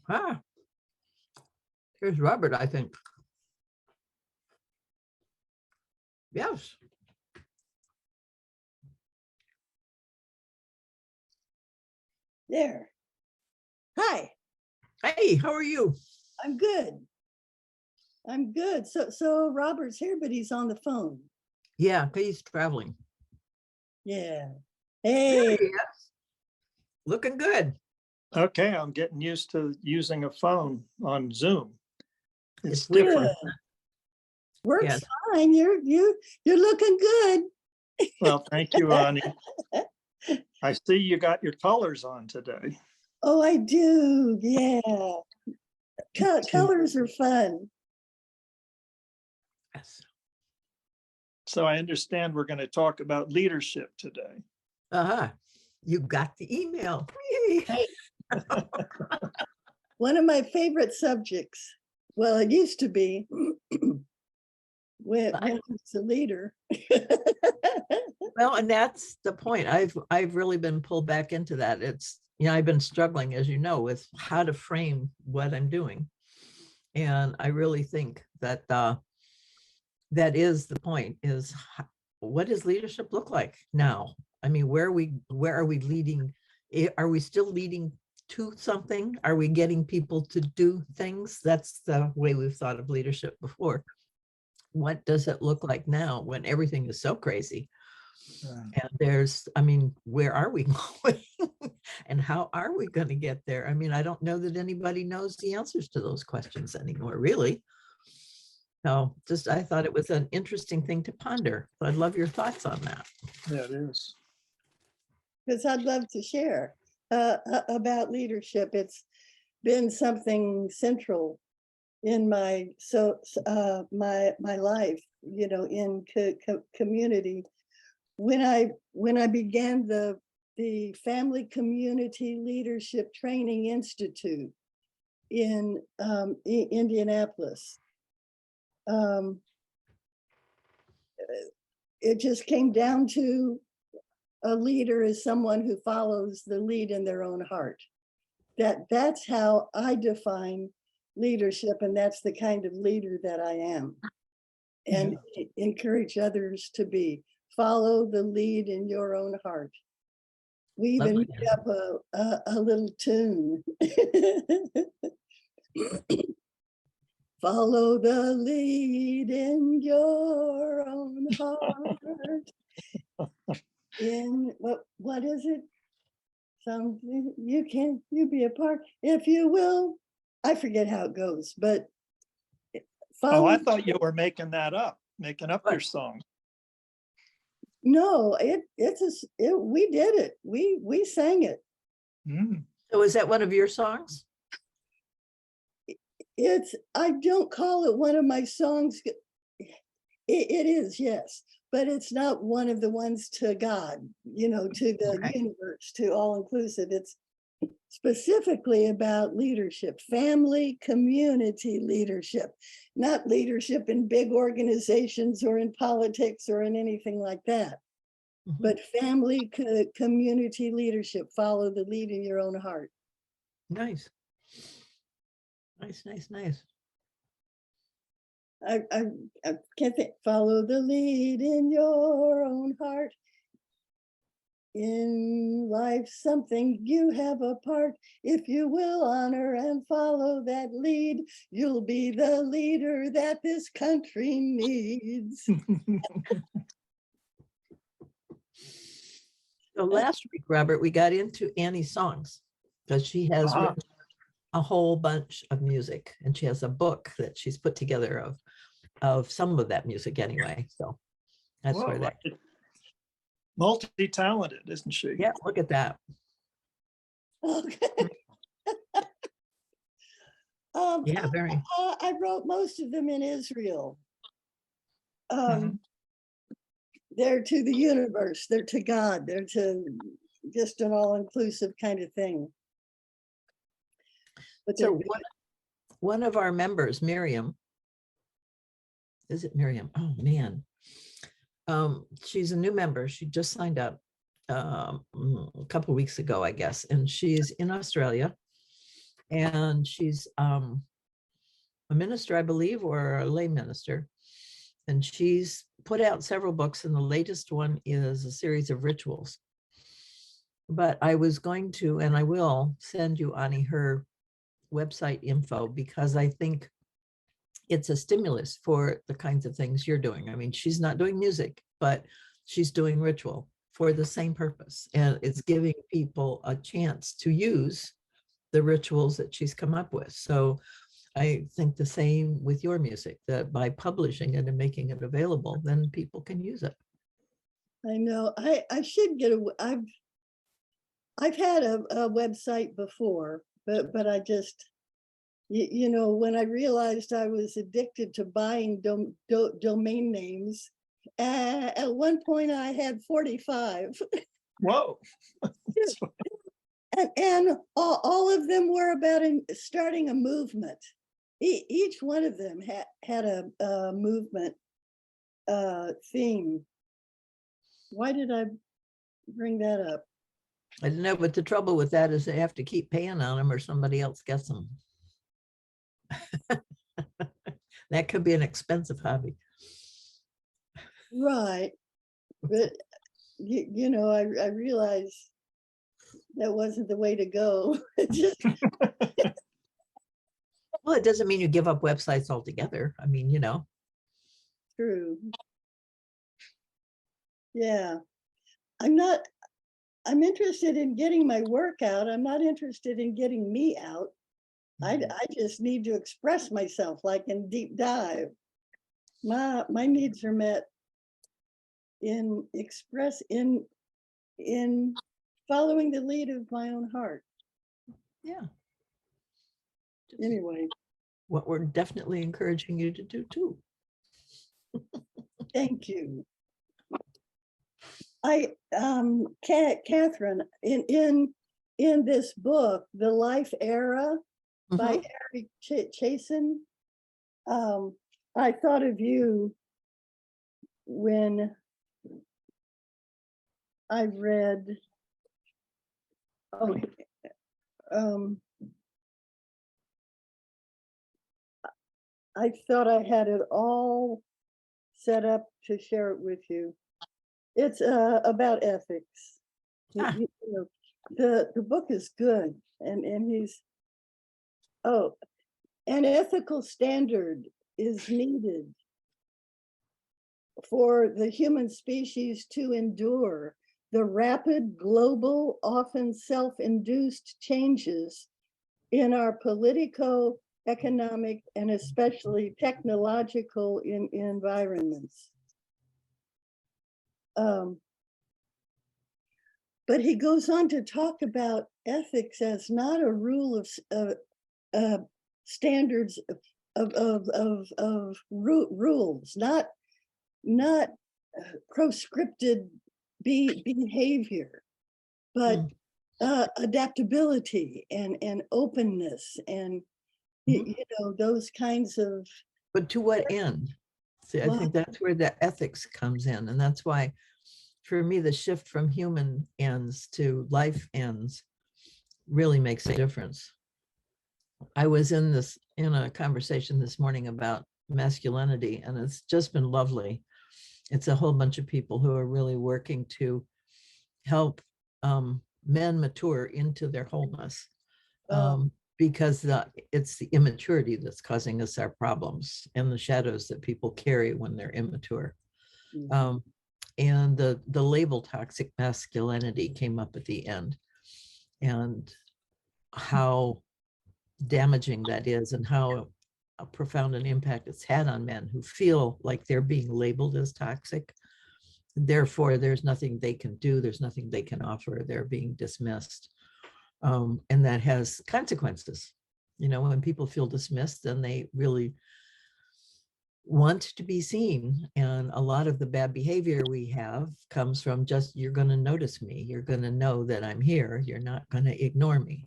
Ah, here's Robert, I think. Yes. There. Hi. Hey, how are you? I'm good. I'm good. So Robert's here, but he's on the phone. Yeah, he's traveling. Yeah. There Hey. he is. Looking good. Okay, I'm getting used to using a phone on Zoom. It's weird. different. Works Yes. fine. You're looking good. Well, thank you, Ani. I see you got your colors on today. Oh, I do. Yeah. Colors are fun. Yes. So I understand we're going to talk about leadership today. Uh-huh. You got the email. Hey. One of my favorite subjects. Well, it used to be when I was a leader. Well, and that's the point. I've really been pulled back into that. It's, I've been struggling, as you know, with how to frame what I'm doing. And I really think that that is the point, is what does leadership look like now? I mean, where are we leading? Are we still leading to something? Are we getting people to do things? That's the way we've thought of leadership before. What does it look like now when everything is so crazy? And where are we going? And how are we going to get there? I mean, I don't know that anybody knows the answers to those questions anymore, really. So I thought it was an interesting thing to ponder. So I'd love your thoughts on that. Yeah, it is. Because I'd love to share about leadership. It's been something central in my my life, in community. When I began the Family Community Leadership Training Institute in Indianapolis, it just came down to a leader is someone who follows the lead in their own heart. That's how I define leadership, and that's the kind of leader that I am. And encourage others to be. Follow the lead in your own heart. We even made up a little tune. Follow the lead in your own heart. In what is it? Something you be a part, if you will. I forget how it goes, but oh, I thought you were making your song. No, we did it. We sang it. So is that one of your songs? I don't call it one of my songs. It is, yes, but it's not one of the ones to God, to the universe, to all inclusive. It's specifically about leadership, family, community leadership, not leadership in big organizations or in politics or in anything like that, but family, community leadership. Follow the lead in your own heart. Nice. Nice. I can't think. Follow the lead in your own heart. In life, something you have a part. If you will honor and follow that lead, you'll be the leader that this country needs. So last week, Robert, we got into Annie's songs because she has written a whole bunch of music, and she has a book that she's put together of some of that music anyway. So that's where that. Multi-talented, isn't she? Yeah, look at that. Okay. Yeah, very. I wrote most of them in Israel. They're to the universe, they're to God, they're to just an all-inclusive kind of thing. But so one of our members, Miriam, is it Miriam? Oh man. She's a new member. She just signed up a couple of weeks ago, I guess, and she's in Australia. and she's a minister, I believe, or a lay minister. And she's put out several books, and the latest one is a series of rituals. But I was going to, and I will send you, Ani, her website info, because I think it's a stimulus for the kinds of things you're doing. I mean, she's not doing music, but she's doing ritual for the same purpose. And it's giving people a chance to use the rituals that she's come up with. So I think the same with your music, that by publishing it and making it available, then people can use it. I know. I should get I've had a website before, but I just, you know, when I realized I was addicted to buying domain names, at one point I had 45. Whoa. And all of them were about starting a movement. Each one of them had a movement theme. Why did I bring that up? I don't know, but the trouble with that is they have to keep paying on them or somebody else gets them. That could be an expensive hobby. Right. But, you know, I realized that wasn't the way to go. Just, Well, it doesn't mean you give up websites altogether. I mean, you know. true. Yeah. I'm interested in getting my work out. I'm not interested in getting me out. I just need to express myself, like in deep dive. My needs are met in following the lead of my own heart. Yeah. Anyway, What we're definitely encouraging you to do too. thank you. Kathryn, in this book, The Life Era by Erick Chaisson, I thought of you when I read, I thought I had it all set up to share it with you. It's about ethics. Ah. You know, the book is good, and he's, oh, an ethical standard is needed for the human species to endure the rapid global, often self-induced changes in our politico-economic and especially technological environments. But he goes on to talk about ethics as not a rule of standards of rules, not proscripted behavior, but adaptability and openness and you know, those kinds of. But to what end? See, I think that's where the ethics comes in, and that's why, for me, the shift from human ends to life ends really makes a difference. I was in a conversation this morning about masculinity, and it's just been lovely. It's a whole bunch of people who are really working to help men mature into their wholeness, because it's the immaturity that's causing us our problems and the shadows that people carry when they're immature. And the label toxic masculinity came up at the end, and how damaging that is, and how profound an impact it's had on men who feel like they're being labeled as toxic. Therefore, there's nothing they can do. There's nothing they can offer. They're being dismissed. And that has consequences. You know, when people feel dismissed, then they really want to be seen. And a lot of the bad behavior we have comes from just, you're going to notice me. You're going to know that I'm here. You're not going to ignore me.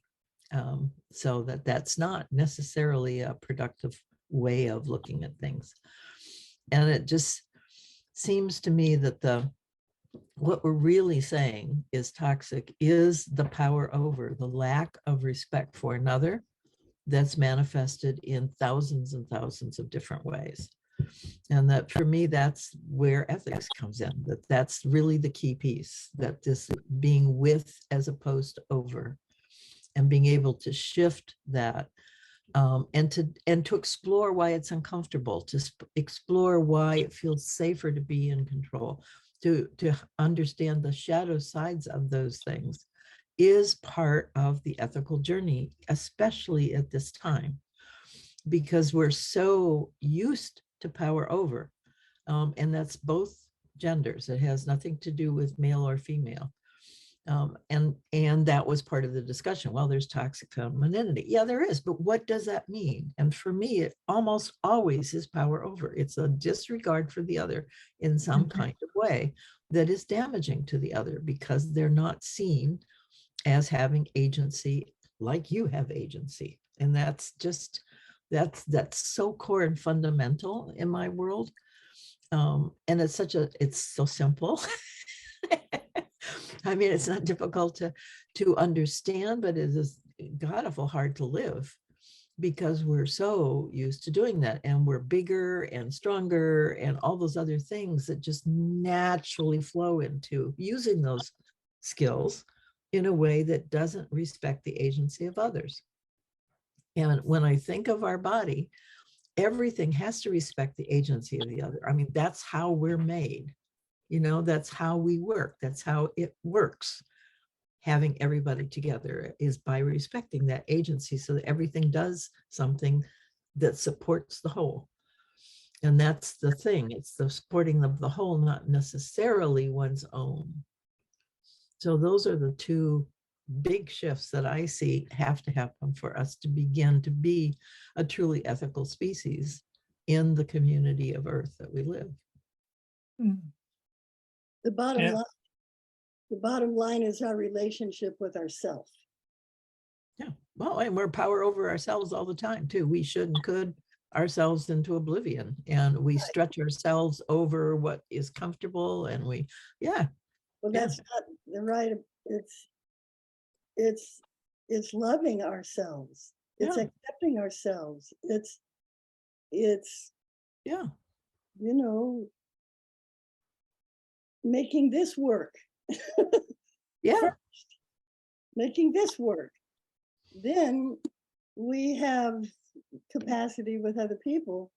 So that's not necessarily a productive way of looking at things. And it just seems to me that what we're really saying is toxic is the power over, the lack of respect for another, that's manifested in thousands and thousands of different ways. And that for me, that's where ethics comes in, that's really the key piece, that this being with as opposed to over, and being able to shift that, and to explore why it's uncomfortable, to explore why it feels safer to be in control, to understand the shadow sides of those things is part of the ethical journey, especially at this time, because we're so used to power over. And that's both genders. It has nothing to do with male or female. And that was part of the discussion. Well, there's toxic femininity. Yeah, there is. But what does that mean? And for me, it almost always is power over. It's a disregard for the other in some kind of way that is damaging to the other, because they're not seen as having agency like you have agency. And that's just, that's so core and fundamental in my world. And it's so simple. I mean, it's not difficult to understand, but it is god awful hard to live, because we're so used to doing that, and we're bigger and stronger and all those other things that just naturally flow into using those skills in a way that doesn't respect the agency of others. And when I think of our body, everything has to respect the agency of the other. I mean, that's how we're made. You know, that's how we work. That's how it works. Having everybody together is by respecting that agency, so that everything does something that supports the whole. And that's the thing. It's the supporting of the whole, not necessarily one's own. So those are the two big shifts that I see have to happen for us to begin to be a truly ethical species in the community of Earth that we live. The bottom Yeah. line, the bottom line is our relationship with ourselves. Yeah, well, and we're power over ourselves all the time too. We should and could ourselves into oblivion, and we stretch ourselves over what is comfortable, and we, yeah. Well, Yeah. that's not the right. It's loving ourselves. It's Yeah. accepting ourselves. It's Yeah. you know, making this work. Yeah. First, making this work. Then we have capacity with other people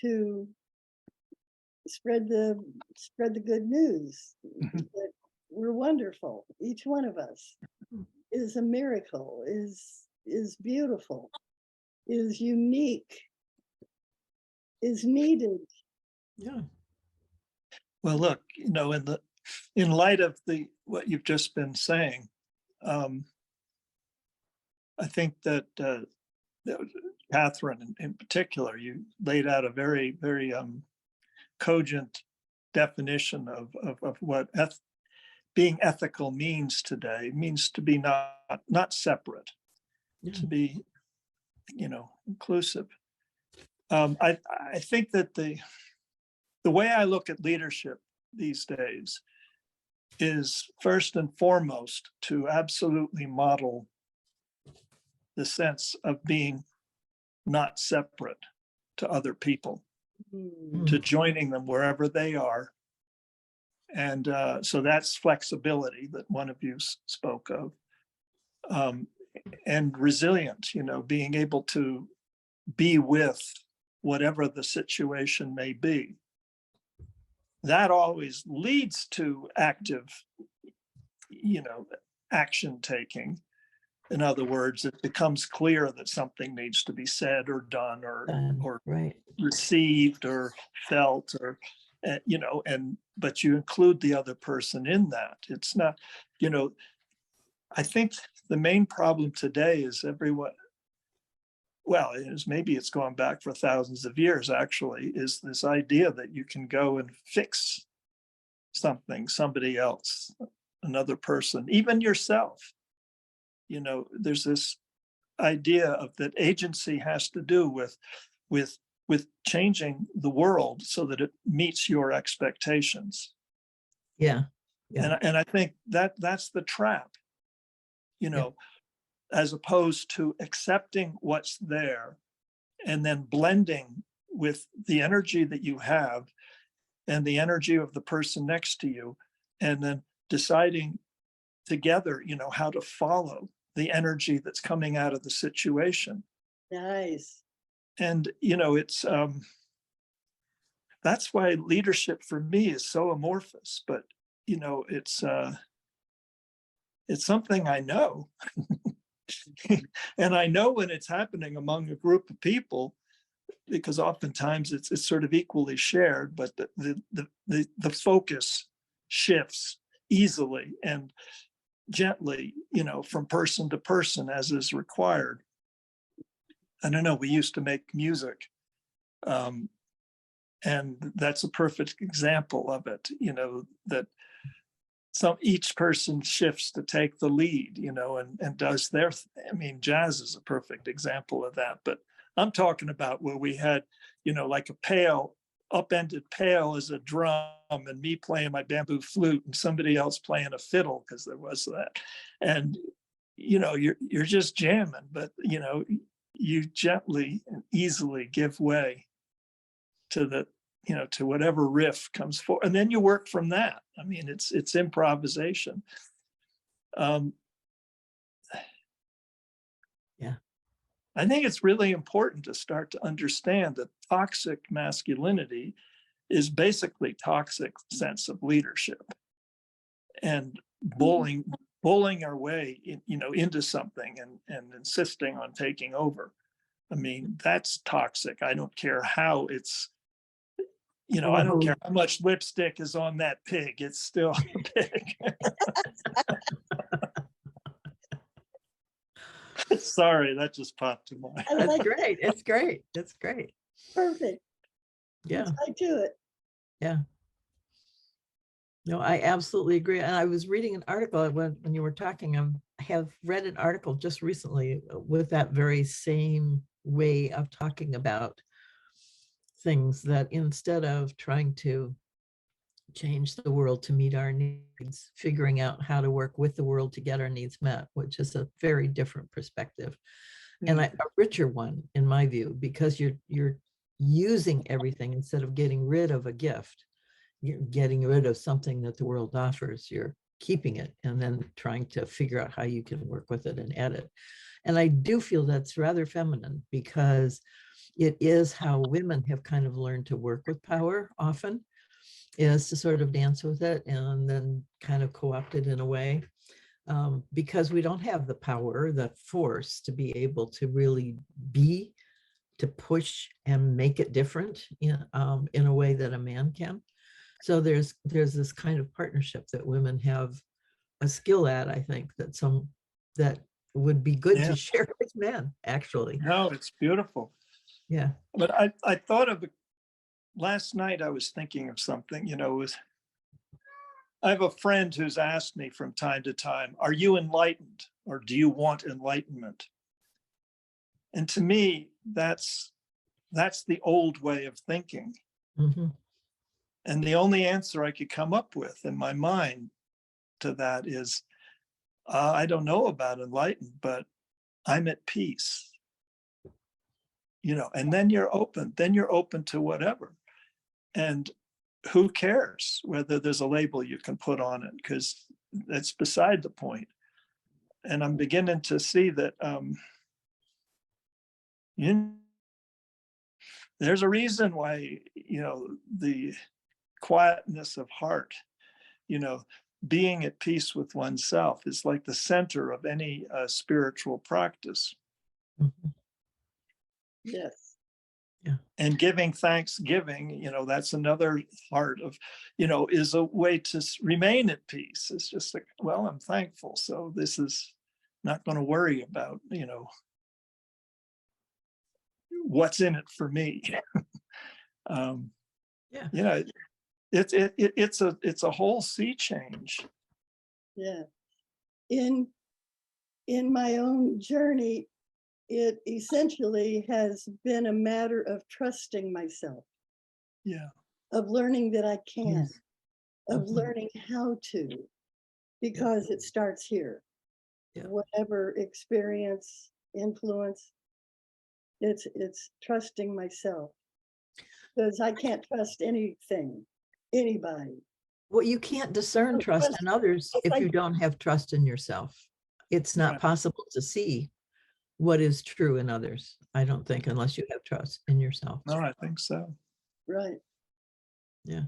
to spread the good news. That we're wonderful. Each one of us is a miracle, is beautiful, is unique, is needed. Yeah. Well, look, in light of what you've just been saying, I think that Kathryn, in particular, you laid out a very, very cogent definition of what being ethical means today. It means to be not separate, to be, inclusive. I think that the way I look at leadership these days is first and foremost to absolutely model the sense of being not separate to other people, to joining them wherever they are. And so that's flexibility that one of you spoke of, and resilience, being able to be with whatever the situation may be. That always leads to active, action taking. In other words, it becomes clear that something needs to be said or done or right. received or felt, or, but you include the other person in that. It's not, I think the main problem today is everyone, well, maybe it's gone back for thousands of years, actually, is this idea that you can go and fix something, somebody else, another person, even yourself. There's this idea of that agency has to do with changing the world so that it meets your expectations. Yeah. And I think that's the trap. as opposed to accepting what's there and then blending with the energy that you have and the energy of the person next to you, and then deciding together, how to follow the energy that's coming out of the situation. Nice. And, it's, that's why leadership for me is so amorphous, but, it's something I know. And I know when it's happening among a group of people, because oftentimes it's sort of equally shared, but the focus shifts easily and gently, from person to person as is required. I don't know, we used to make music, and that's a perfect example of it, that each person shifts to take the lead, and does their, jazz is a perfect example of that. But I'm talking about where we had, like a pail, upended pail as a drum, and me playing my bamboo flute and somebody else playing a fiddle, because there was that. And, you're just jamming, but, you gently and easily give way to the, to whatever riff comes forward, and then you work from that. It's improvisation. Yeah. I think it's really important to start to understand that toxic masculinity is basically toxic sense of leadership, and bullying our way into something and insisting on taking over. That's toxic. I don't care how it's, I don't care how much lipstick is on that pig, it's still a pig. Sorry, that just popped to mind. That's great. It's great. It's great. Perfect. Yeah. I do it. Yeah. No, I absolutely agree. And I was reading an article when you were talking. I have read an article just recently with that very same way of talking about things, that instead of trying to change the world to meet our needs, figuring out how to work with the world to get our needs met, which is a very different perspective, and a richer one in my view, because you're using everything instead of getting rid of a gift. You're getting rid of something that the world offers, you're keeping it and then trying to figure out how you can work with it and add it. And I do feel that's rather feminine, because it is how women have kind of learned to work with power often, is to sort of dance with it and then kind of co-opt it in a way, because we don't have the power, the force to be able to really to push and make it different in a way that a man can. So there's this kind of partnership that women have a skill at, I think, that would be good to share with men, actually. No, it's beautiful. Yeah. But I thought of last night, I was thinking of something, I have a friend who's asked me from time to time, are you enlightened, or do you want enlightenment? And to me, that's the old way of thinking. Mm-hmm. And the only answer I could come up with in my mind to that is, I don't know about enlightened, but I'm at peace. And then you're open to whatever. And who cares whether there's a label you can put on it, because that's beside the point. And I'm beginning to see that there's a reason why, the quietness of heart, being at peace with oneself is like the center of any spiritual practice. Mm-hmm. Yes. Yeah. And giving thanksgiving, that's another part of, is a way to remain at peace. It's just like, well, I'm thankful, so this is not going to worry about, what's in it for me. Yeah. It's a whole sea change. Yeah. In my own journey, it essentially has been a matter of trusting myself. Yeah. Of learning that I can, Yes. of Mm-hmm. learning how to, because it starts here. Yeah. whatever experience, influence. It's trusting myself, because I can't trust anything, anybody. Well, you can't discern Don't trust trust- in others Yes, if I you do. don't have trust in yourself. It's not Right. possible to see what is true in others, I don't think, unless you have trust in yourself. No, I think so. Right. Yeah.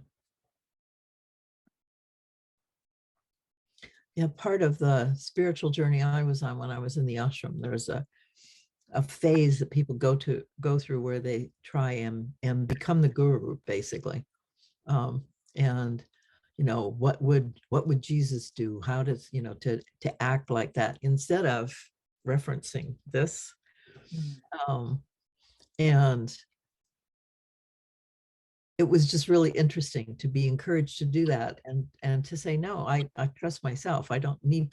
Yeah, part of the spiritual journey I was on when I was in the ashram, there was a phase that people go through where they try and become the guru, basically. And what would Jesus do? How does, to act like that instead of referencing this. And it was just really interesting to be encouraged to do that and to say, no, I trust myself. I don't need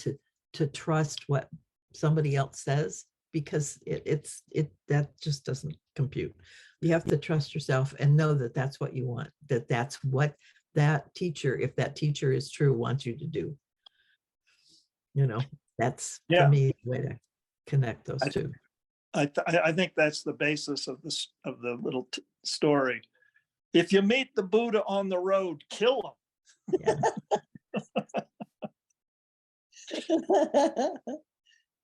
to trust what somebody else says, because that just doesn't compute. You have to trust yourself and know that that's what you want, that's what that teacher, if that teacher is true, wants you to do. That's Yeah. for me the way to connect those two. I think that's the basis of the little story. If you meet the Buddha on the road, kill him.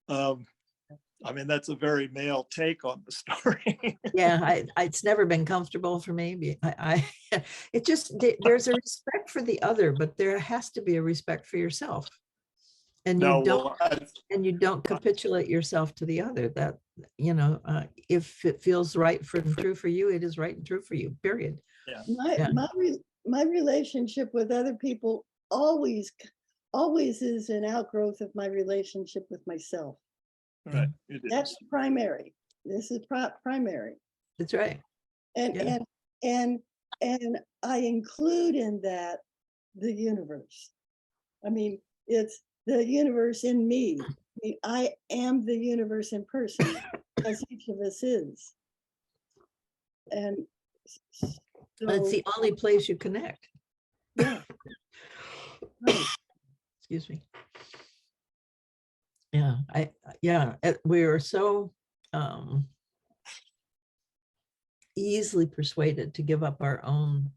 Yeah. I mean, that's a very male take on the story. Yeah, it's never been comfortable for me. It just, there's a respect for the other, but there has to be a respect for yourself. And you don't capitulate yourself to the other. That, if it feels right and true for you, it is right and true for you, period. Yeah. My relationship with other people always is an outgrowth of my relationship with myself. Right. That's primary. This is primary. That's right. And I include in that the universe. I mean, it's the universe in me. I mean, I am the universe in person, as each of us is. And so, it's the only place you connect. Yeah. Right. Excuse me. Yeah, we are so easily persuaded to give up our own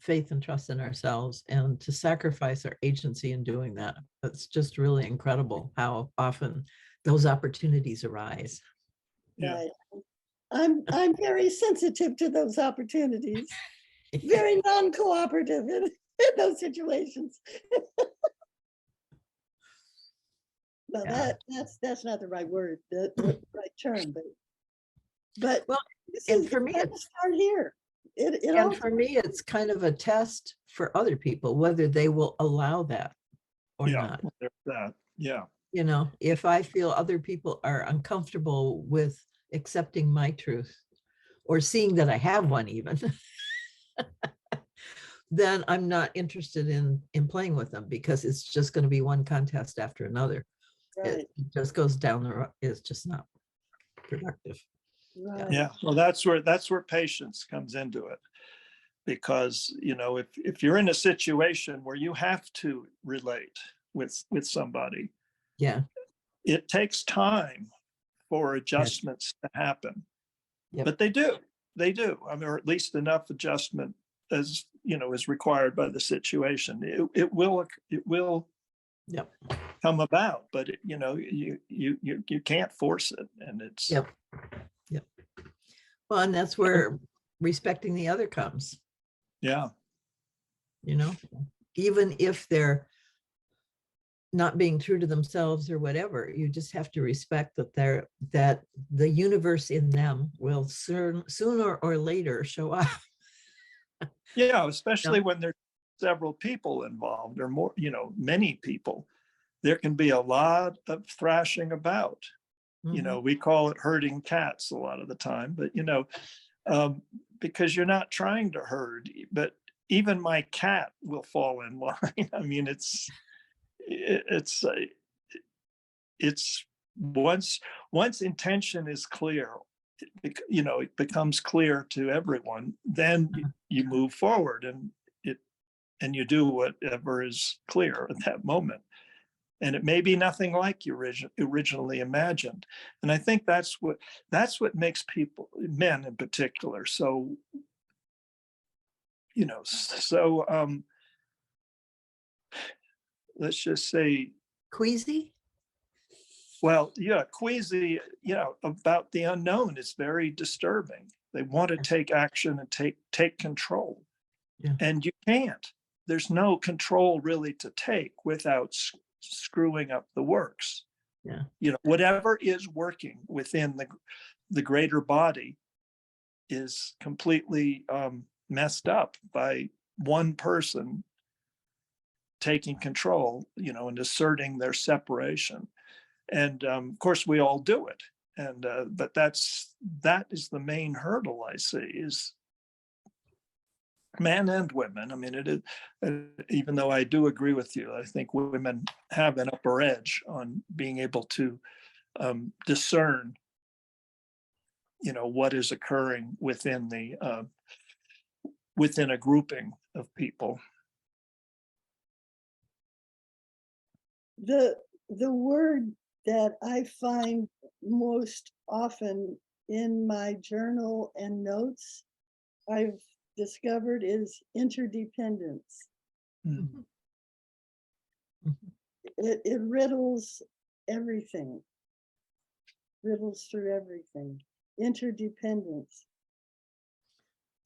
faith and trust in ourselves and to sacrifice our agency in doing that. It's just really incredible how often those opportunities arise. Yeah. Right. I'm very sensitive to those opportunities. Very non-cooperative in those situations. Well, Yeah. that's not the right word, the right term, but Well, this and is for me, to start here. And for me, it's kind of a test for other people, whether they will allow that or not. There's that. Yeah. If I feel other people are uncomfortable with accepting my truth or seeing that I have one even, then I'm not interested in playing with them, because it's just going to be one contest after another. Right. It just goes down the road. It's just not productive. Right. Yeah. Well, that's where patience comes into it, because if you're in a situation where you have to relate with somebody, Yeah, it takes time for adjustments to happen. Yep. But they do. I mean, or at least enough adjustment as is required by the situation. It will Yep. come about, but you can't force it, and it's Yep. Well, and that's where respecting the other comes. Yeah. Even if they're not being true to themselves or whatever, you just have to respect that the universe in them will sooner or later show up. Yeah, especially when there's several people involved, or more, many people. There can be a lot of thrashing about. We call it herding cats a lot of the time, but because you're not trying to herd, but even my cat will fall in line. I mean, it's once intention is clear, it becomes clear to everyone, then you move forward and you do whatever is clear at that moment. And it may be nothing like you originally imagined. And I think that's what makes people, men in particular, so, let's just say, Queasy? well, yeah, queasy, about the unknown is very disturbing. They want to take action and take control. Yeah. And you can't. There's no control really to take without screwing up the works. Yeah. Whatever is working within the greater body is completely messed up by one person taking control, and asserting their separation. And of course, we all do it. And but that is the main hurdle I see, is men and women. I mean, it is, even though I do agree with you, I think women have an upper edge on being able to discern, what is occurring within within a grouping of people. The word that I find most often in my journal and notes, I've discovered, is interdependence. Mm-hmm. It riddles everything, riddles through everything. Interdependence.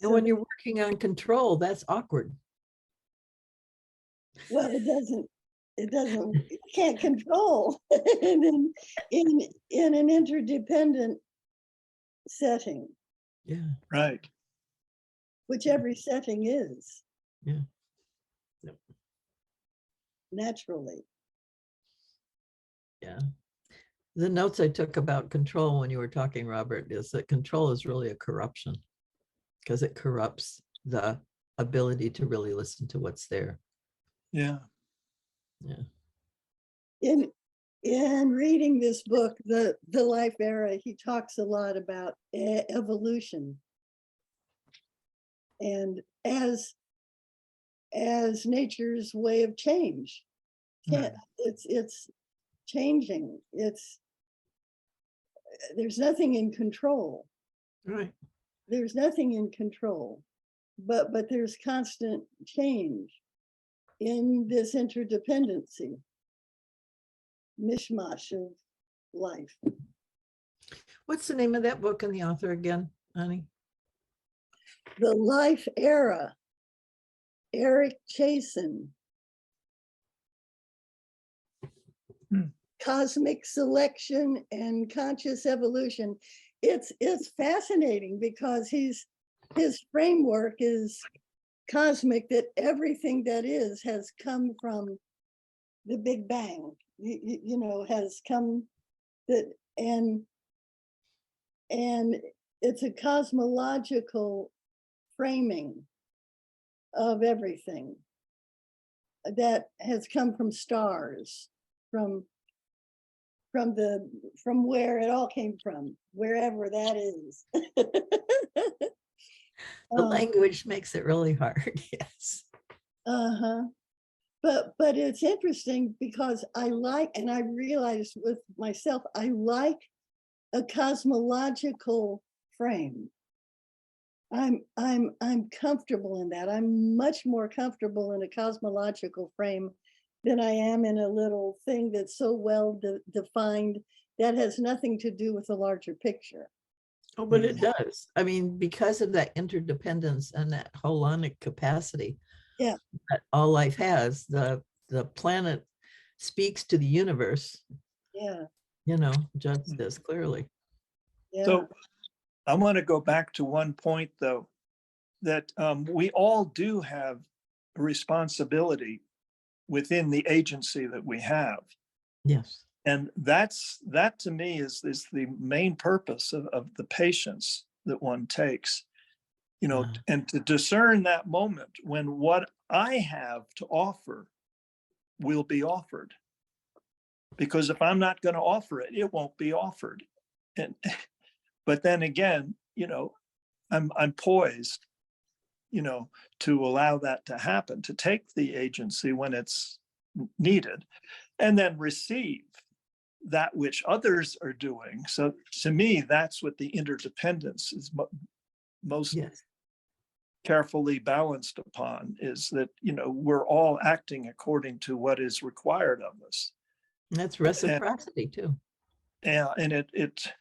And when you're working on control, that's awkward. Well, it doesn't, you can't control in an interdependent setting. Yeah. Right. Which every setting is. Yeah. Yep. Naturally. Yeah. The notes I took about control when you were talking, Robert, is that control is really a corruption, because it corrupts the ability to really listen to what's there. Yeah. Yeah. In reading this book, the Life Era, he talks a lot about evolution, and as nature's way of change. It's changing. There's nothing in control. Right. There's nothing in control, but there's constant change in this interdependency, mishmash of life. What's the name of that book and the author again, Annie? The Life Era, Erick Chaisson. Cosmic Selection and Conscious Evolution. It's fascinating because his framework is cosmic, that everything that is has come from the Big Bang, has come, that and it's a cosmological framing of everything that has come from stars, from where it all came from, wherever that is. The language makes it really hard. Yes. But it's interesting because I realized with myself, I like a cosmological frame. I'm comfortable in that. I'm much more comfortable in a cosmological frame than I am in a little thing that's so well defined that has nothing to do with the larger picture. Oh, but it does. I mean, because of that interdependence and that holonic capacity, yeah, that all life has, the planet speaks to the universe. Yeah. Just as clearly. Yeah. So I want to go back to one point, though, that we all do have a responsibility within the agency that we have. Yes. And that to me is the main purpose of the patience that one takes, and to discern that moment when what I have to offer will be offered. Because if I'm not going to offer it, it won't be offered. But then again, I'm poised, to allow that to happen, to take the agency when it's needed, and then receive that which others are doing. So to me, that's what the interdependence is most Yes. carefully balanced upon, is that, you know, we're all acting according to what is required of us. And that's reciprocity too. And it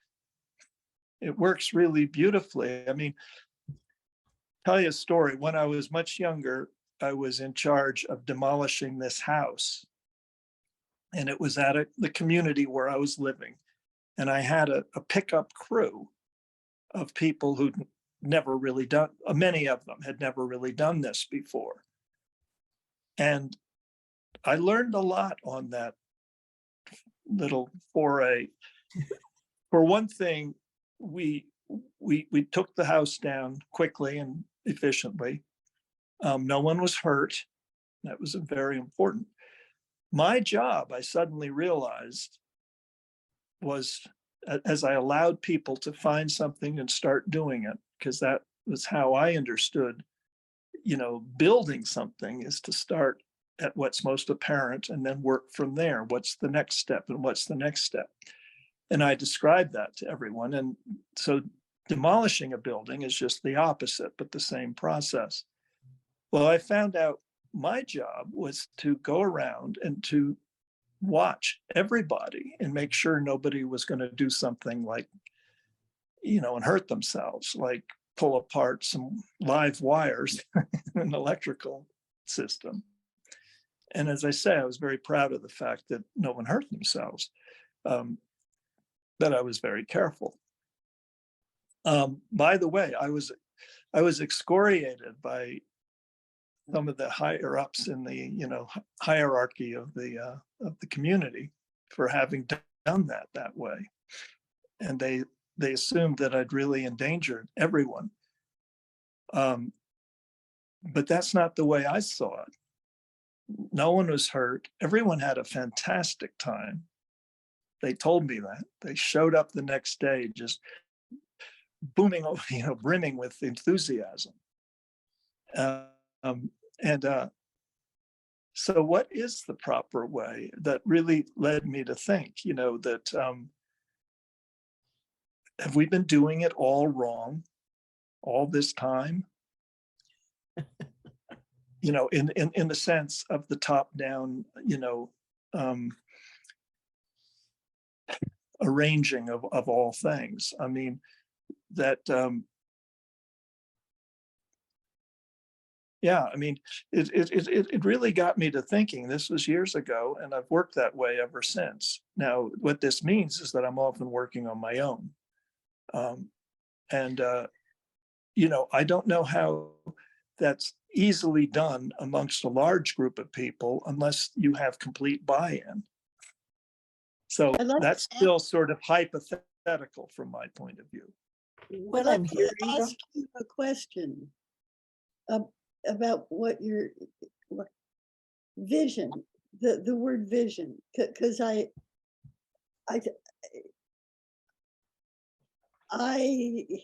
works really beautifully. I mean, tell you a story. When I was much younger, I was in charge of demolishing this house, and it was at the community where I was living. And I had a pickup crew of people who'd never really done, many of them had never really done this before. And I learned a lot on that little foray. For one thing, we took the house down quickly and efficiently. No one was hurt. That was very important. My job, I suddenly realized, was, as I allowed people to find something and start doing it, because that was how I understood, you know, building something is to start at what's most apparent and then work from there. What's the next step and what's the next step? And I described that to everyone. And so demolishing a building is just the opposite, but the same process. Well, I found out my job was to go around and to watch everybody and make sure nobody was going to do something like, you know, and hurt themselves, like pull apart some live wires in an electrical system. And as I say, I was very proud of the fact that no one hurt themselves, that I was very careful. By the way, I was excoriated by some of the higher ups in the, you know, hierarchy of the community for having done that way, and they assumed that I'd really endangered everyone. But that's not the way I saw it. No one was hurt. Everyone had a fantastic time. They told me that. They showed up the next day just booming, you know, brimming with enthusiasm. So what is the proper way? That really led me to think, you know, that have we been doing it all wrong all this time? You know, in the sense of the top down, you know, arranging of all things. I mean, that yeah, I mean, it really got me to thinking. This was years ago, and I've worked that way ever since. Now, what this means is that I'm often working on my own. You know, I don't know how that's easily done amongst a large group of people unless you have complete buy-in. So that's still sort of hypothetical from my point of view. What I'm hearing, ask you a question about what your vision, the word vision, because I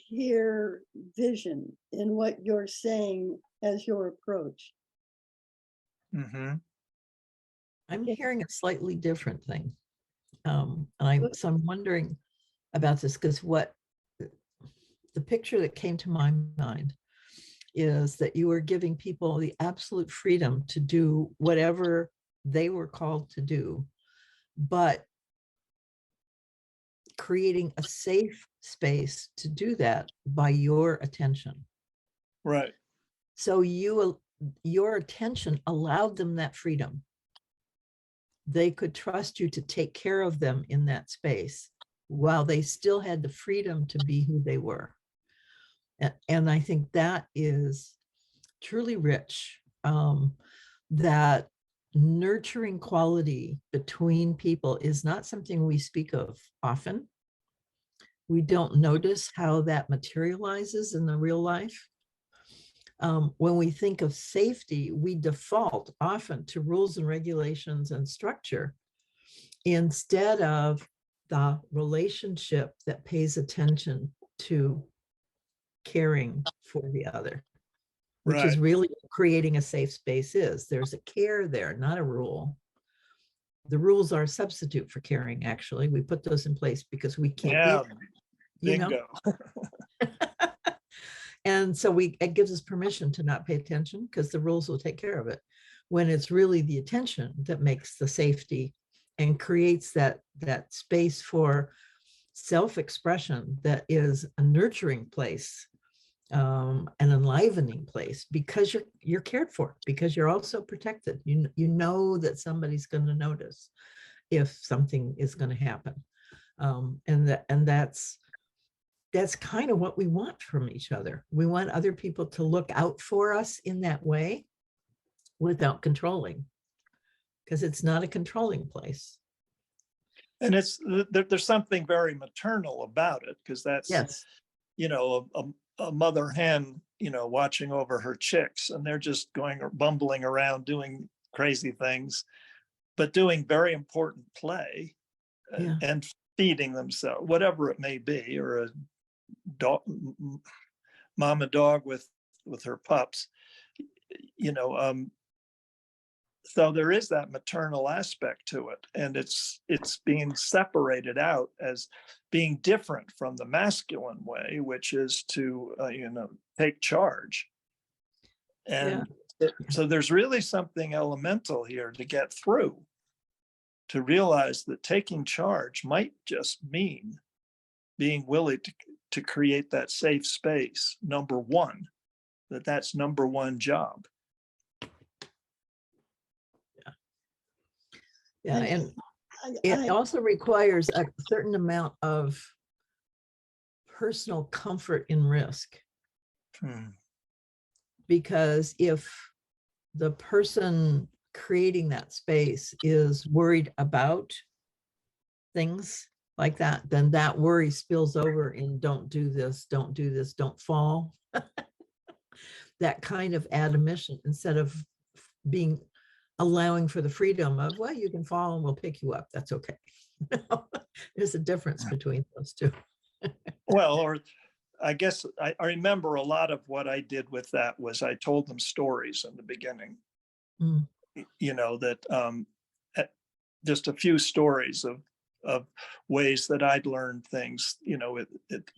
hear vision in what you're saying as your approach. Mm-hmm. I'm hearing a slightly different thing. So I'm wondering about this, because what the picture that came to my mind is that you are giving people the absolute freedom to do whatever they were called to do, but creating a safe space to do that by your attention. Right. So your attention allowed them that freedom. They could trust you to take care of them in that space while they still had the freedom to be who they were. And I think that is truly rich, that nurturing quality between people is not something we speak of often. We don't notice how that materializes in the real life. When we think of safety, we default often to rules and regulations and structure instead of the relationship that pays attention to caring for the other, which is really creating a safe space. There's a care there, not a rule. The rules are a substitute for caring, actually. We put those in place because we can't Yeah, be, you know? bingo. And so it gives us permission to not pay attention because the rules will take care of it. When it's really the attention that makes the safety and creates that space for self-expression that is a nurturing place, an enlivening place, because you're cared for, because you're also protected. You know that somebody's going to notice if something is going to happen, and that's kind of what we want from each other. We want other people to look out for us in that way without controlling, because it's not a controlling place. And there's something very maternal about it, because that's, yes, you know, a mother hen, you know, watching over her chicks, and they're just going or bumbling around doing crazy things, but doing very important play, yeah, and feeding themselves, whatever it may be, or a dog, mama dog with her pups, you know. So there is that maternal aspect to it, and it's being separated out as being different from the masculine way, which is to you know, take charge. And so there's really something elemental here to get through, to realize that taking charge might just mean being willing to create that safe space. Number one, that's number one job. yeah, and it also requires a certain amount of personal comfort in risk. Because if the person creating that space is worried about things like that, then that worry spills over in don't do this, don't fall. That kind of admission, instead of allowing for the freedom of, well, you can fall and we'll pick you up. That's okay. There's a difference between those two. Well, or I guess I remember a lot of what I did with that was I told them stories in the beginning. You know, that just a few stories of ways that I'd learned things, you know,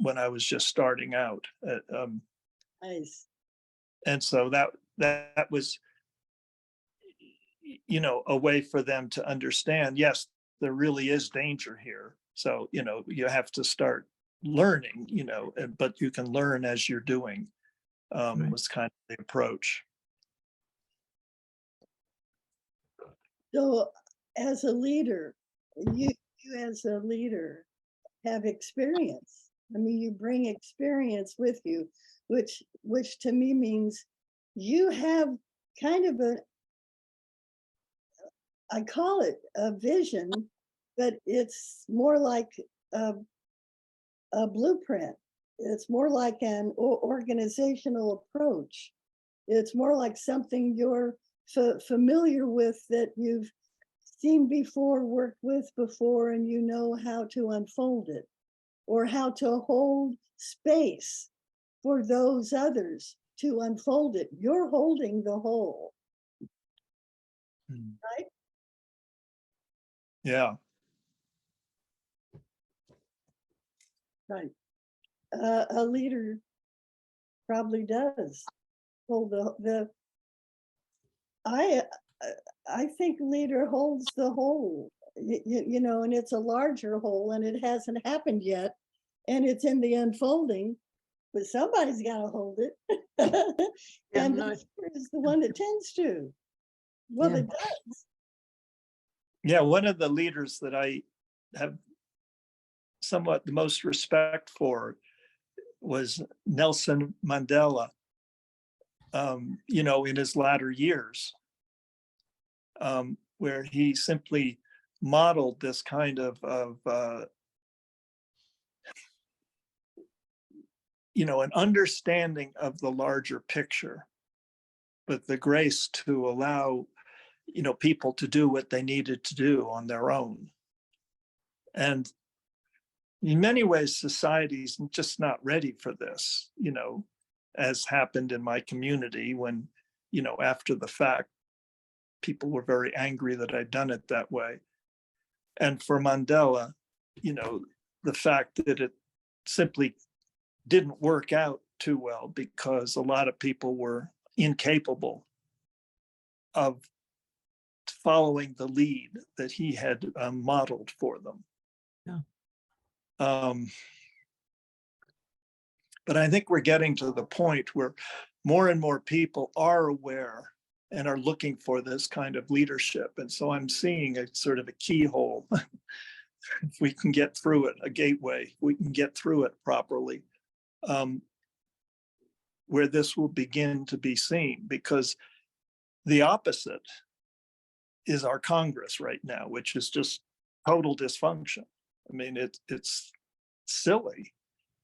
when I was just starting out. Nice. And so that was, you know, a way for them to understand, yes, there really is danger here. So, you know, you have to start learning, you know, but you can learn as you're doing, Right. was kind of the approach. So as a leader, you as a leader have experience. I mean, you bring experience with you, which to me means you have kind of I call it a vision, but it's more like a blueprint. It's more like an organizational approach. It's more like something you're familiar with, that you've seen before, worked with before, and you know how to unfold it, or how to hold space for those others to unfold it. You're holding the whole, right? Yeah. Right. A leader probably does hold the I think leader holds the whole, you know, and it's a larger whole, and it hasn't happened yet, and it's in the unfolding, but somebody's got to hold it. And the leader is the one that tends to. Well, it does. Yeah, one of the leaders that I have somewhat the most respect for was Nelson Mandela, you know, in his latter years, where he simply modeled this kind of you know, an understanding of the larger picture, but the grace to allow, you know, people to do what they needed to do on their own. And in many ways, society's just not ready for this, you know, as happened in my community when, you know, after the fact, people were very angry that I'd done it that way. And for Mandela, the fact that it simply didn't work out too well because a lot of people were incapable of following the lead that he had modeled for them. Yeah. But I think we're getting to the point where more and more people are aware and are looking for this kind of leadership. And so I'm seeing a sort of a keyhole. If we can get through it, a gateway, we can get through it properly, where this will begin to be seen, because the opposite is our Congress right now, which is just total dysfunction. I mean, it's silly.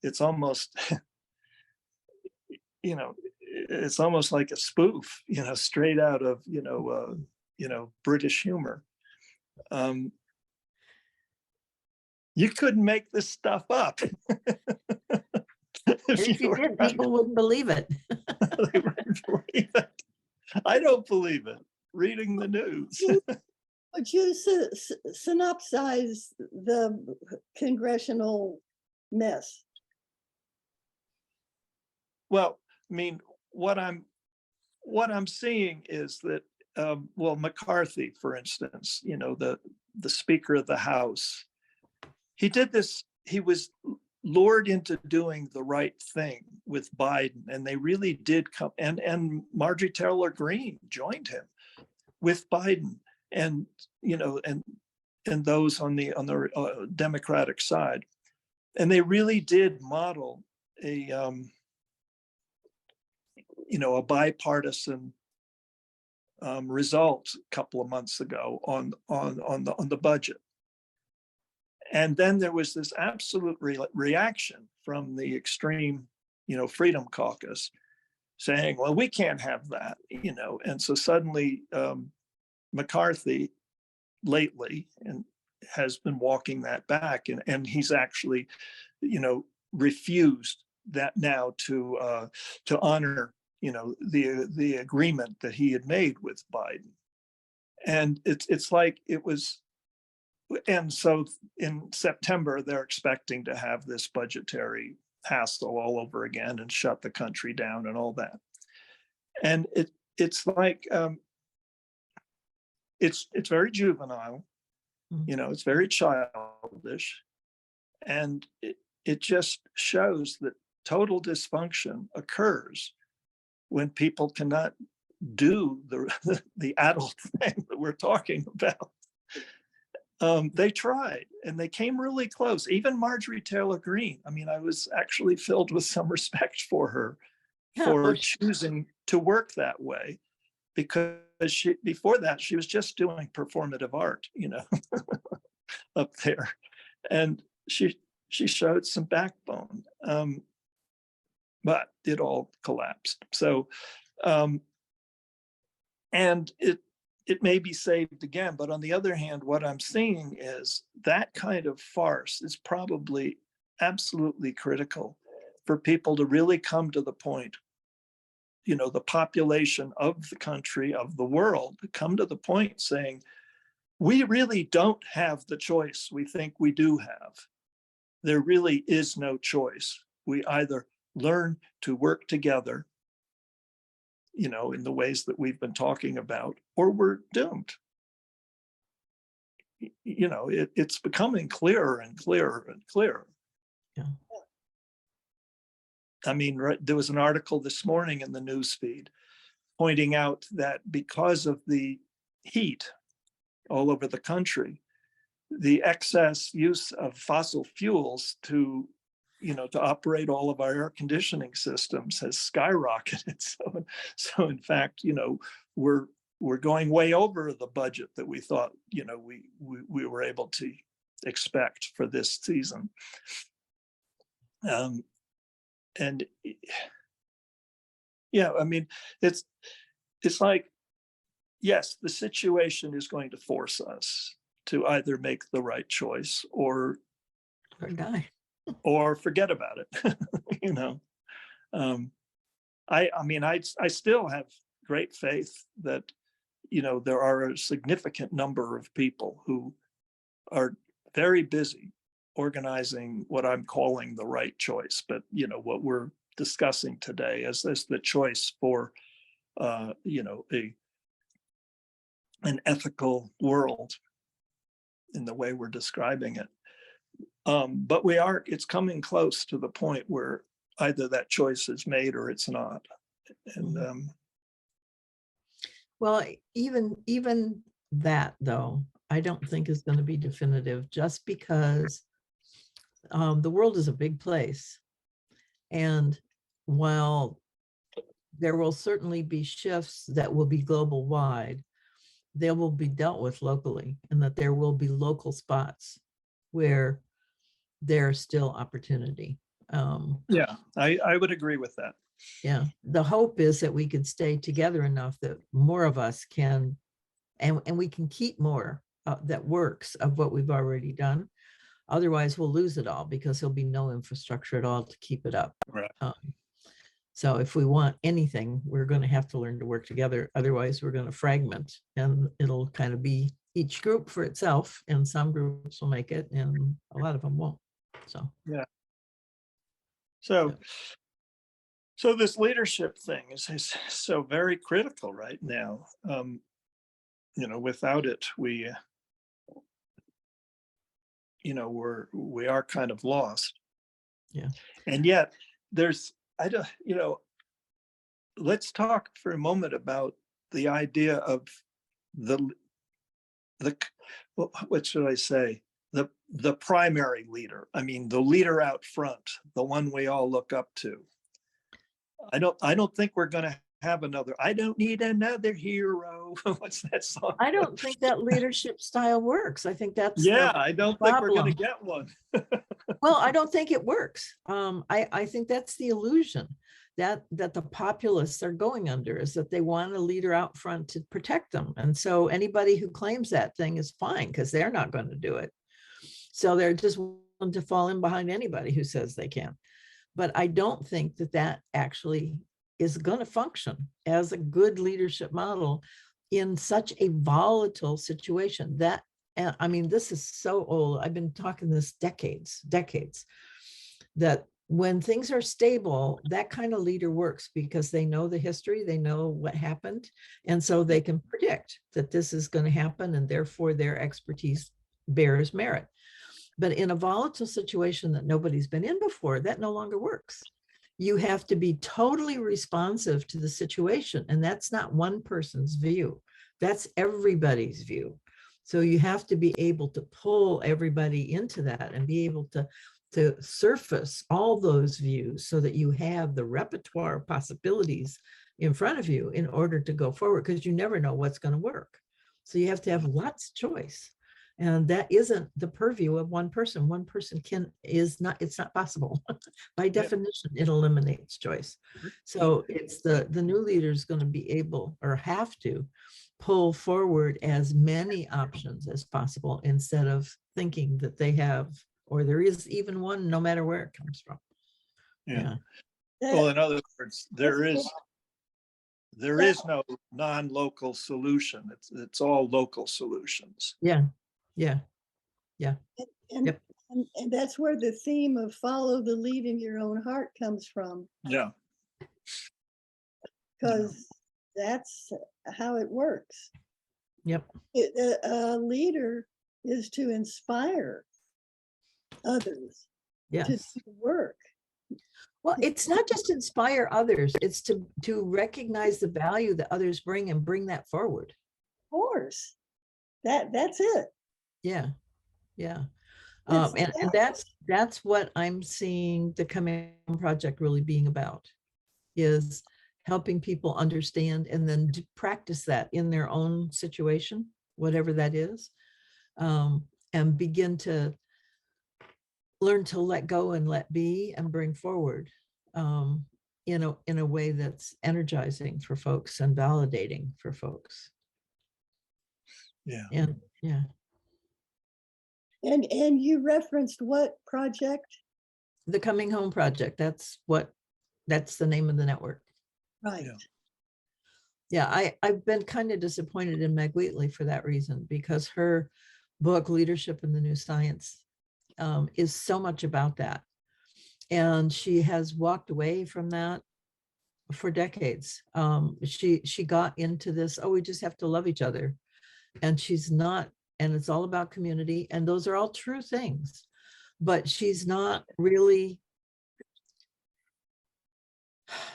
It's almost, it's almost like a spoof, straight out of, British humor. You couldn't make this stuff up. If you did, people wouldn't believe it. They wouldn't believe it. I don't believe it. Reading the news. Would you synopsize the congressional mess? Well, I mean, what I'm seeing is that, McCarthy, for instance, the Speaker of the House, he did this. He was lured into doing the right thing with Biden, and they really did come. And Marjorie Taylor Greene joined him with Biden, and and those on the Democratic side, and they really did model a bipartisan result a couple of months ago on the budget. And then there was this absolute reaction from the extreme, Freedom Caucus, saying, well, we can't have that, And so suddenly McCarthy lately and has been walking that back, and he's actually, refused that now to honor, the agreement that he had made with Biden. And it's like it was. And so in September, they're expecting to have this budgetary hassle all over again and shut the country down and all that. And it's like, it's very juvenile, it's very childish. And it just shows that total dysfunction occurs when people cannot do the adult thing that we're talking about. They tried, and they came really close. Even Marjorie Taylor Greene. I mean, I was actually filled with some respect for her for choosing to work that way, because before that she was just doing performative art, up there, and she showed some backbone, but it all collapsed. So, and it may be saved again, but on the other hand, what I'm seeing is that kind of farce is probably absolutely critical for people to really come to the point, the population of the country, of the world, to come to the point saying, we really don't have the choice we think we do have. There really is no choice. We either learn to work together, in the ways that we've been talking about, or we're doomed. It's becoming clearer and clearer and clearer. Yeah. I mean, there was an article this morning in the news feed pointing out that because of the heat all over the country, the excess use of fossil fuels to operate all of our air conditioning systems has skyrocketed. So in fact, we're going way over the budget that we thought, we were able to expect for this season. And yeah, I mean, it's like, yes, the situation is going to force us to either make the right choice or die, or forget about it. I still have great faith that, there are a significant number of people who are very busy organizing what I'm calling the right choice, but you know what we're discussing today as the choice for you know an ethical world in the way we're describing it. But it's coming close to the point where either that choice is made or it's not. And well, even that though, I don't think is going to be definitive, just because the world is a big place. And while there will certainly be shifts that will be global wide, they will be dealt with locally, and that there will be local spots where there's still opportunity. yeah, I would agree with that. Yeah, the hope is that we could stay together enough that more of us can, and we can keep more that works of what we've already done. Otherwise, we'll lose it all because there'll be no infrastructure at all to keep it up. Right. So if we want anything, we're going to have to learn to work together. Otherwise, we're going to fragment, and it'll kind of be each group for itself, and some groups will make it and a lot of them won't. So yeah. So this leadership thing is so very critical right now. You know, without it, we are kind of lost. Yeah. And yet let's talk for a moment about the idea of what should I say? The primary leader. I mean, the leader out front, the one we all look up to. I don't think we're going to have another. I don't need another hero. What's that song? I don't think that leadership style works. I think that's I don't think we're going to get one. Well, I don't think it works. I think that's the illusion that the populists are going under, is that they want a leader out front to protect them. And so anybody who claims that thing is fine, because they're not going to do it. So they're just willing to fall in behind anybody who says they can. But I don't think that actually is going to function as a good leadership model in such a volatile situation. That, I mean, this is so old. I've been talking this decades, that when things are stable, that kind of leader works because they know the history, they know what happened. And so they can predict that this is going to happen, and therefore their expertise bears merit. But in a volatile situation that nobody's been in before, that no longer works. You have to be totally responsive to the situation. And that's not one person's view. That's everybody's view. So you have to be able to pull everybody into that and be able to surface all those views so that you have the repertoire of possibilities in front of you in order to go forward, because you never know what's going to work. So you have to have lots of choice. And that isn't the purview of one person. One person it's not possible. By definition, it eliminates choice. So it's the new leader is going to be able, or have to, pull forward as many options as possible, instead of thinking that they have, or there is even one, no matter where it comes from. Yeah. Well, in other words, there is no non-local solution. It's all local solutions. Yeah. And that's where the theme of follow the lead in your own heart comes from. Yeah. Because that's how it works. Yep. A leader is to inspire others to do the work. Well, it's not just inspire others, it's to recognize the value that others bring and bring that forward. Of course. That's it. Yeah. And that's what I'm seeing the Coming Home Project really being about, is helping people understand and then to practice that in their own situation, whatever that is, and begin to learn to let go and let be and bring forward in a way that's energizing for folks and validating for folks. Yeah. And you referenced what project? The Coming Home Project. That's the name of the network. Right. Yeah, I've been kind of disappointed in Meg Wheatley for that reason, because her book, Leadership in the New Science, is so much about that. And she has walked away from that for decades. She got into this, oh, we just have to love each other. And she's not, and it's all about community. And those are all true things. But she's not really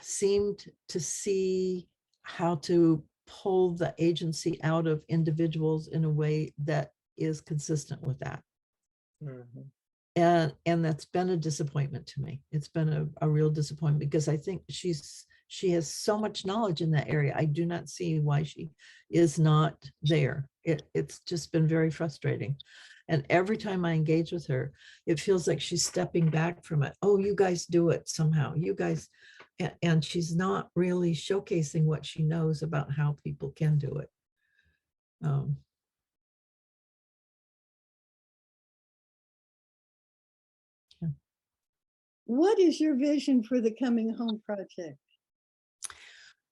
seemed to see how to pull the agency out of individuals in a way that is consistent with that. And that's been a disappointment to me. It's been a real disappointment, because I think she has so much knowledge in that area. I do not see why she is not there. It's just been very frustrating. And every time I engage with her, it feels like she's stepping back from it. Oh, you guys do it somehow. You guys, and she's not really showcasing what she knows about how people can do it. What is your vision for the Coming Home Project?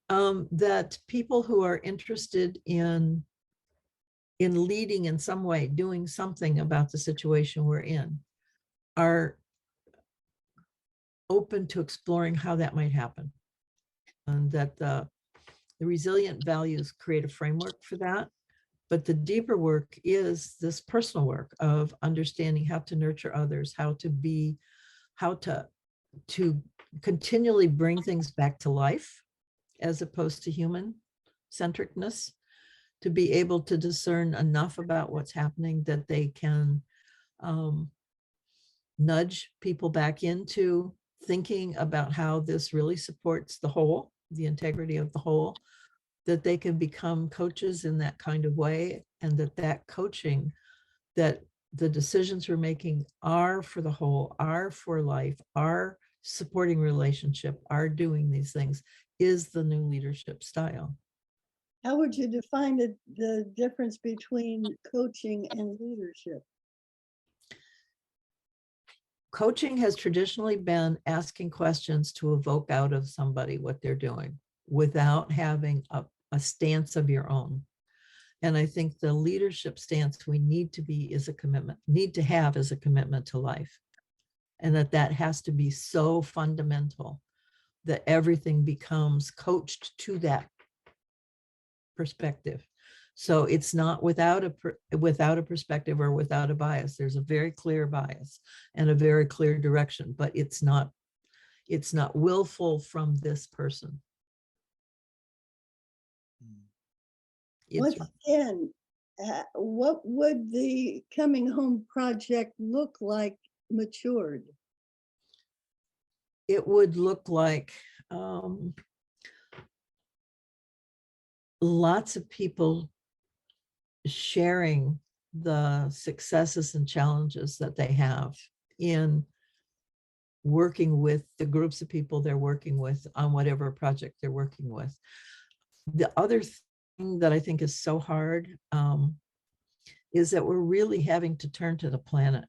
That people who are interested in leading in some way, doing something about the situation we're in, are open to exploring how that might happen. And that the resilient values create a framework for that. But the deeper work is this personal work of understanding how to nurture others, how to continually bring things back to life as opposed to human centricness, to be able to discern enough about what's happening that they can nudge people back into thinking about how this really supports the whole, the integrity of the whole, that they can become coaches in that kind of way, and that coaching, that the decisions we're making are for the whole, are for life, are supporting relationship, are doing these things, is the new leadership style. How would you define the difference between coaching and leadership? Coaching has traditionally been asking questions to evoke out of somebody what they're doing without having a stance of your own. And I think the leadership stance we need to have is a commitment to life. And that has to be so fundamental that everything becomes coached to that perspective. So it's not without a perspective or without a bias. There's a very clear bias and a very clear direction, but it's not willful from this person. Once again, what would the Coming Home Project look like matured? It would look like lots of people sharing the successes and challenges that they have in working with the groups of people they're working with on whatever project they're working with. The other thing that I think is so hard is that we're really having to turn to the planet.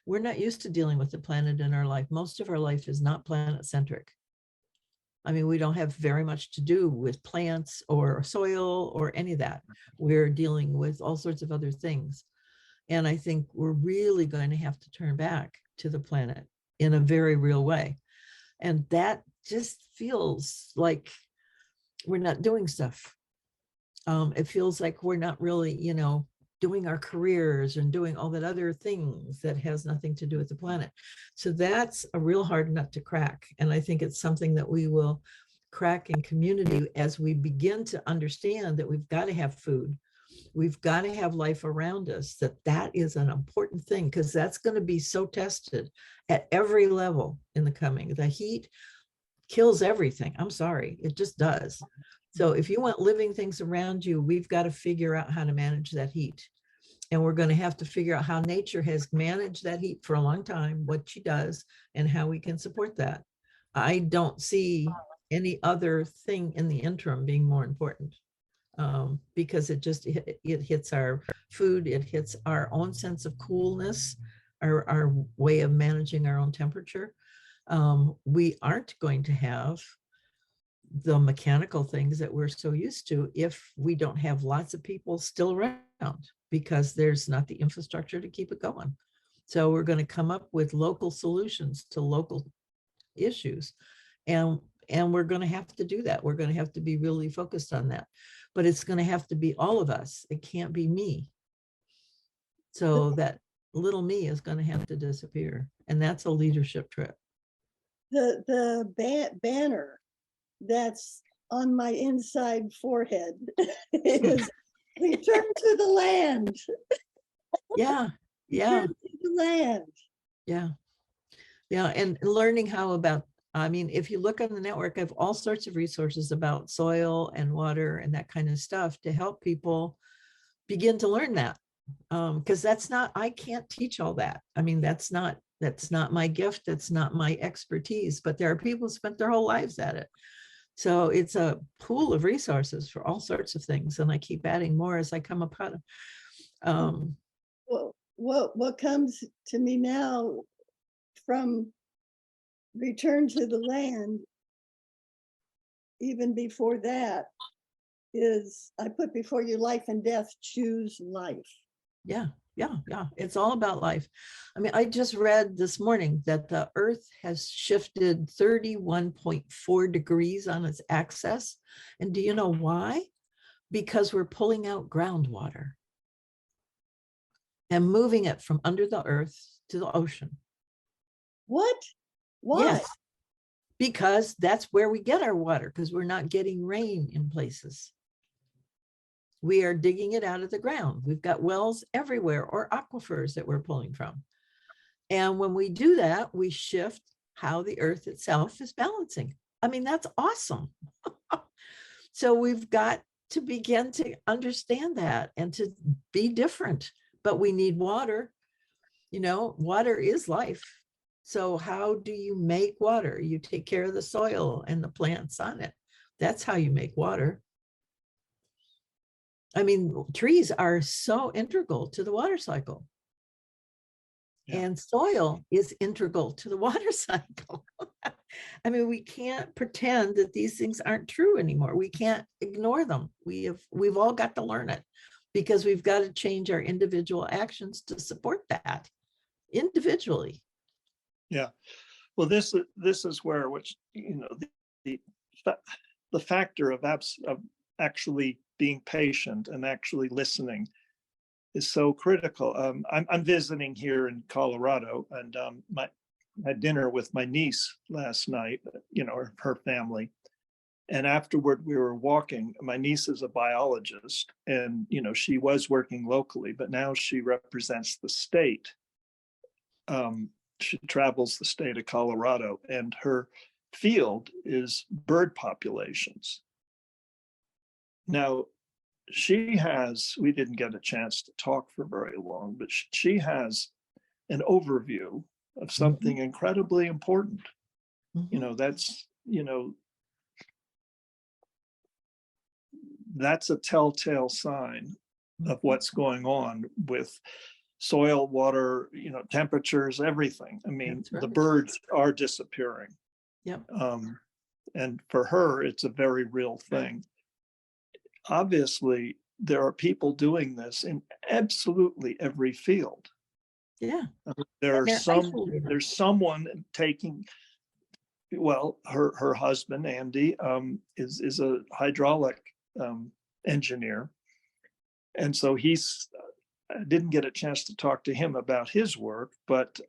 We're not used to dealing with the planet in our life. Most of our life is not planet-centric. I mean, we don't have very much to do with plants or soil or any of that. We're dealing with all sorts of other things. And I think we're really going to have to turn back to the planet in a very real way. And that just feels like we're not doing stuff. It feels like we're not really, doing our careers and doing all that other things that has nothing to do with the planet. So that's a real hard nut to crack. And I think it's something that we will crack in community as we begin to understand that we've got to have food. We've got to have life around us, that is an important thing, because that's going to be so tested at every level in the coming. The heat kills everything. I'm sorry, it just does. So if you want living things around you, we've got to figure out how to manage that heat. And we're going to have to figure out how nature has managed that heat for a long time, what she does, and how we can support that. I don't see any other thing in the interim being more important, because it hits our food, it hits our own sense of coolness, our way of managing our own temperature. We aren't going to have the mechanical things that we're so used to if we don't have lots of people still around, because there's not the infrastructure to keep it going. So we're going to come up with local solutions to local issues. And we're going to have to do that. We're going to have to be really focused on that. But it's going to have to be all of us. It can't be me. So that little me is going to have to disappear. And that's a leadership trip. The banner that's on my inside forehead is return to the land. Yeah. Return to the land. Yeah. Yeah. And learning how about, I mean, if you look on the network, I have all sorts of resources about soil and water and that kind of stuff to help people begin to learn that. Because that's not, I can't teach all that. I mean, that's not my gift. That's not my expertise, but there are people who spent their whole lives at it. So it's a pool of resources for all sorts of things. And I keep adding more as I come upon them. Well, what comes to me now from return to the land, even before that, is I put before you life and death, choose life. Yeah. It's all about life. I mean, I just read this morning that the Earth has shifted 31.4 degrees on its axis. And do you know why? Because we're pulling out groundwater and moving it from under the earth to the ocean. What? Why? Yes, because that's where we get our water, because we're not getting rain in places. We are digging it out of the ground. We've got wells everywhere or aquifers that we're pulling from. And when we do that, we shift how the earth itself is balancing. I mean, that's awesome. So we've got to begin to understand that and to be different, but we need water. You know, water is life. So how do you make water? You take care of the soil and the plants on it. That's how you make water. I mean, trees are so integral to the water cycle. Yeah. And soil is integral to the water cycle. I mean, we can't pretend that these things aren't true anymore. We can't ignore them. We've all got to learn it, because we've got to change our individual actions to support that individually. Yeah. Well, this is where, which, you know, the factor of actually being patient and actually listening is so critical. I'm visiting here in Colorado, and I had dinner with my niece last night, you know, her family. And afterward, we were walking. My niece is a biologist, and, you know, she was working locally, but now she represents the state. She travels the state of Colorado, and her field is bird populations. Now, we didn't get a chance to talk for very long, but she has an overview of something incredibly important. You know, that's a telltale sign of what's going on with soil, water, you know, temperatures, everything. I mean, right. The birds are disappearing. Yep. And for her, it's a very real thing. Obviously, there are people doing this in absolutely every field. Yeah. There's someone taking, well, her husband, Andy, is a hydraulic engineer. And so I didn't get a chance to talk to him about his work, but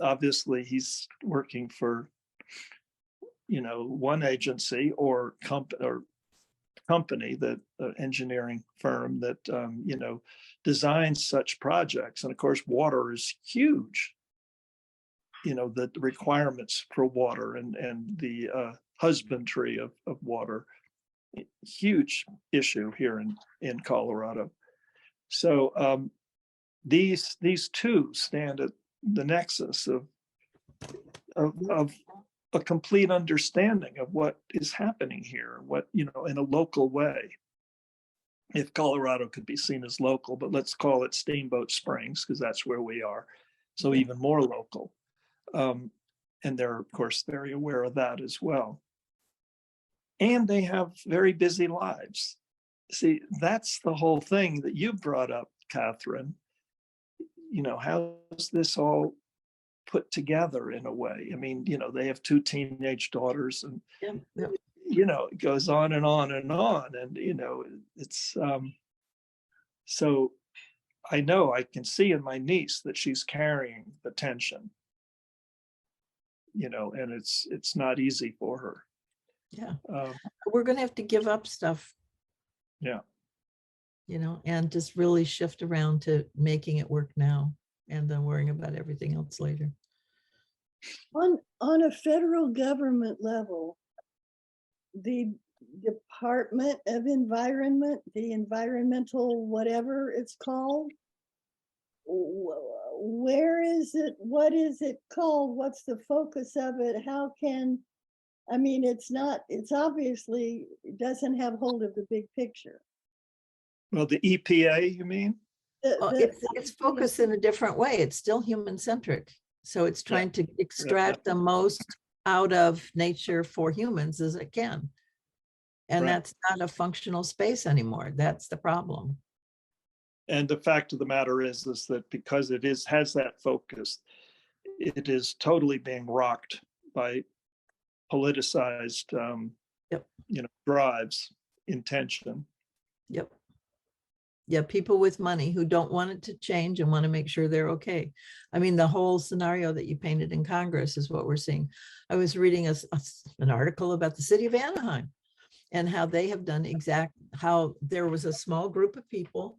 obviously he's working for, you know, one agency or company, that engineering firm that, you know, designs such projects. And of course, water is huge. You know, the requirements for water and the husbandry of water, huge issue here in Colorado. So these two stand at the nexus of a complete understanding of what is happening here, what, you know, in a local way. If Colorado could be seen as local, but let's call it Steamboat Springs, because that's where we are. So even more local. And they're, of course, very aware of that as well. And they have very busy lives. See, that's the whole thing that you brought up, Kathryn, you know, how's this all put together in a way? I mean, you know, they have 2 teenage daughters, and Yeah, yeah. you know, it goes on and on and on. And, you know, it's so I know I can see in my niece that she's carrying the tension, you know, and it's not easy for her. Yeah. We're going to have to give up stuff. Yeah. You know, and just really shift around to making it work now and then worrying about everything else later. On a federal government level, the Department of Environment, the environmental whatever it's called, where is it? What is it called? What's the focus of it? How can, I mean, it's obviously, it doesn't have hold of the big picture. Well, the EPA, you mean? It's focused in a different way. It's still human centric. So it's trying to extract the most out of nature for humans as it can. And that's not a functional space anymore. That's the problem. And the fact of the matter is that because it has that focus, it is totally being rocked by politicized, you know, drives, intention. Yep. Yeah, people with money who don't want it to change and want to make sure they're okay. I mean, the whole scenario that you painted in Congress is what we're seeing. I was reading an article about the city of Anaheim and how they have done how there was a small group of people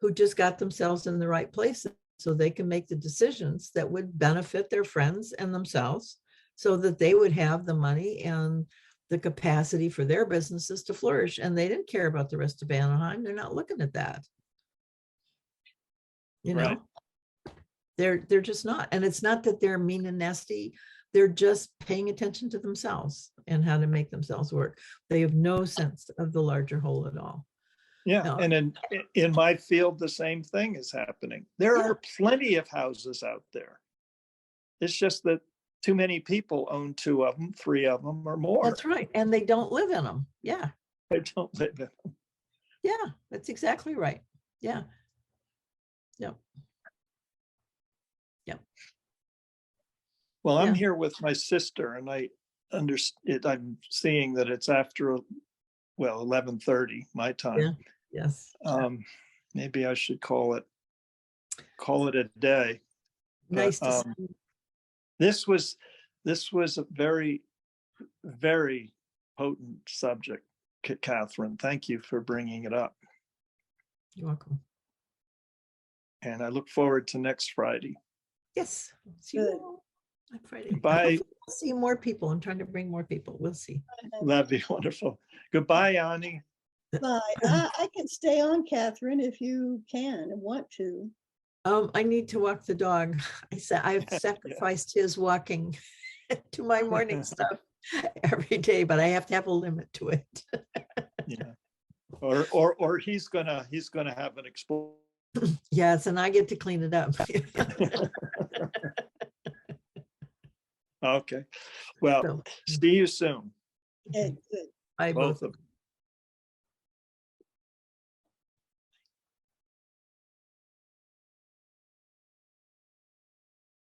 who just got themselves in the right place so they can make the decisions that would benefit their friends and themselves so that they would have the money and the capacity for their businesses to flourish. And they didn't care about the rest of Anaheim. They're not looking at that. You know, they're just not. And it's not that they're mean and nasty. They're just paying attention to themselves and how to make themselves work. They have no sense of the larger whole at all. Yeah. No. And in my field, the same thing is happening. There are plenty of houses out there. It's just that too many people own 2 of them, 3 of them, or more. That's right. And they don't live in them. Yeah. They don't live in them. Yeah, that's exactly right. Yeah. Yep. Yep. Well, I'm here with my sister, and I'm seeing that it's after, 11:30 my time. Yeah. Yes. Maybe I should call it a day. Nice to see you. This was a very, very potent subject, Kathryn. Thank you for bringing it up. You're welcome. And I look forward to next Friday. Yes. See you on Friday. Bye. We'll see more people. I'm trying to bring more people. We'll see. That'd be wonderful. Goodbye, Ani. Bye. I can stay on, Kathryn, if you can and want to. I need to walk the dog. I've sacrificed his walking to my morning stuff every day, but I have to have a limit to it. Yeah. Or he's gonna have an explosion. Yes, and I get to clean it up. Okay. Well, see you soon. Okay, good. Bye, Both both. of them.